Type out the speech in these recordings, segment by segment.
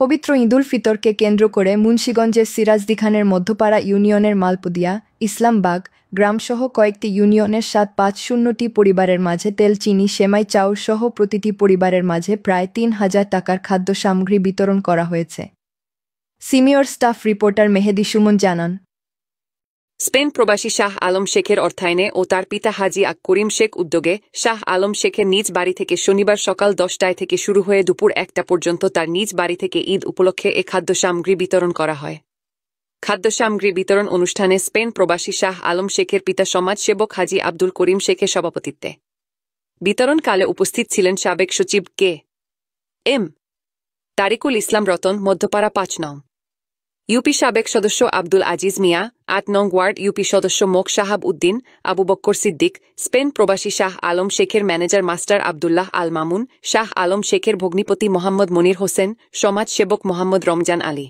পবিত্র ঈদুল ফিতরকে কেন্দ্র করে মুন্সিগঞ্জের সিরাজদি খানের মধ্যপাড়া ইউনিয়নের মালপদিয়া, ইসলামবাগ গ্রামসহ কয়েকটি ইউনিয়নের 750টি পরিবারের মাঝে তেল, চিনি, সেমাই, চাউল সহ প্রতিটি পরিবারের মাঝে প্রায় ৩,০০০ টাকার খাদ্য সামগ্রী বিতরণ করা হয়েছে। সিনিয়র স্টাফ রিপোর্টার মেহেদী সুমন জানান, স্পেন প্রবাসী শাহ আলম শেখের অর্থায়নে ও তার পিতা হাজি আক করিম শেখ উদ্যোগে শাহ আলম শেখের নিজ বাড়ি থেকে শনিবার সকাল 10টায় থেকে শুরু হয়ে দুপুর 1টা পর্যন্ত তার নিজ বাড়ি থেকে ঈদ উপলক্ষে এ খাদ্য সামগ্রী বিতরণ করা হয়। খাদ্য সামগ্রী বিতরণ অনুষ্ঠানে স্পেন প্রবাসী শাহ আলম শেখের পিতা সমাজসেবক হাজি আব্দুল করিম শেখের সভাপতিত্বে বিতরণকালে উপস্থিত ছিলেন সাবেক সচিব কে এম তারিকুল ইসলাম রতন, মধ্যপাড়া 5 নং ইউপি, সাবেক সদস্য আব্দুল আজিজ মিয়া, 8 নং ওয়ার্ড ইউপি সদস্য মোক শাহাব উদ্দিন, আবু বক্কর সিদ্দিক, স্পেন প্রবাসী শাহ আলম শেখের ম্যানেজার মাস্টার আবদুল্লাহ আল মামুন, শাহ আলম শেখের ভগ্নিপতি মোহাম্মদ মনির হোসেন, সমাজসেবক মোহাম্মদ রমজান আলী,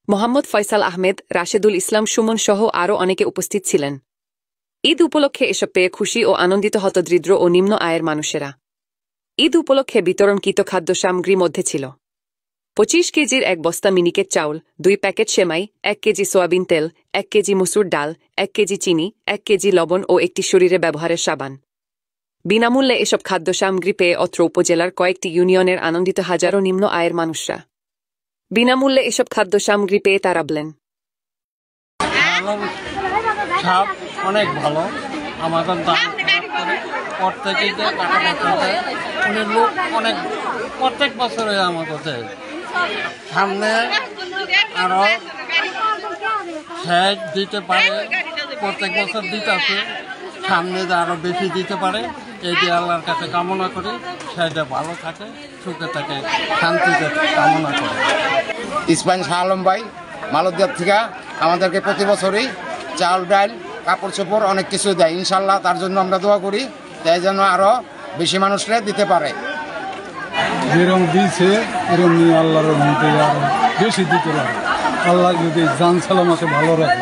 মোহাম্মদ ফয়সাল আহমেদ, রাশেদুল ইসলাম সুমন সহ আরও অনেকে উপস্থিত ছিলেন। ঈদ উপলক্ষে এসব পেয়ে খুশি ও আনন্দিত হতদরিদ্র ও নিম্ন আয়ের মানুষেরা। ঈদ উপলক্ষে বিতরণকৃত খাদ্য সামগ্রীর মধ্যে ছিল 25 কেজির 1 বস্তা মিনিকেট চাউল, 2 প্যাকেট সেমাই, 1 কেজি সয়াবিন তেল, 1 কেজি মসুর ডাল, 1 কেজি চিনি, 1 কেজি লবণ ও একটি শরীরে ব্যবহারের সাবান। বিনামূল্যে এসব খাদ্য সামগ্রী পেয়ে অত্র উপজেলার কয়েকটি ইউনিয়নের আনন্দিত হাজারো নিম্ন আয়ের মানুষরা। বিনামূল্যে এসব খাদ্য সামগ্রী পেয়ে তারা বলেন, অনেক ভালো। আমাদের লোক অনেক প্রত্যেক বছরে আমাদের সামনে আরো সেচ দিতে পারে, প্রত্যেক বছর দিতে আছে, সামনে যে আরো বেশি দিতে পারে এটি আল্লাহর কাছে কামনা করি। সেটা ভালো থাকে, সুখে থাকে, শান্তিতে কামনা করে। স্পেন শাহ আলম ভাই মালদিয়ার থেকে আমাদেরকে প্রতি বছরই চাল, ডাল, কাপড় চোপড় অনেক কিছু দেয়। ইনশাল্লাহ তার জন্য আমরা দোয়া করি, তাই যেন আরো বেশি মানুষরা দিতে পারে। যেরকম দিয়েছে এরকম আল্লাহর মধ্যে আরো বেশি দিতে পারে। আল্লাহ যদি জান সালামতে ভালো রাখে।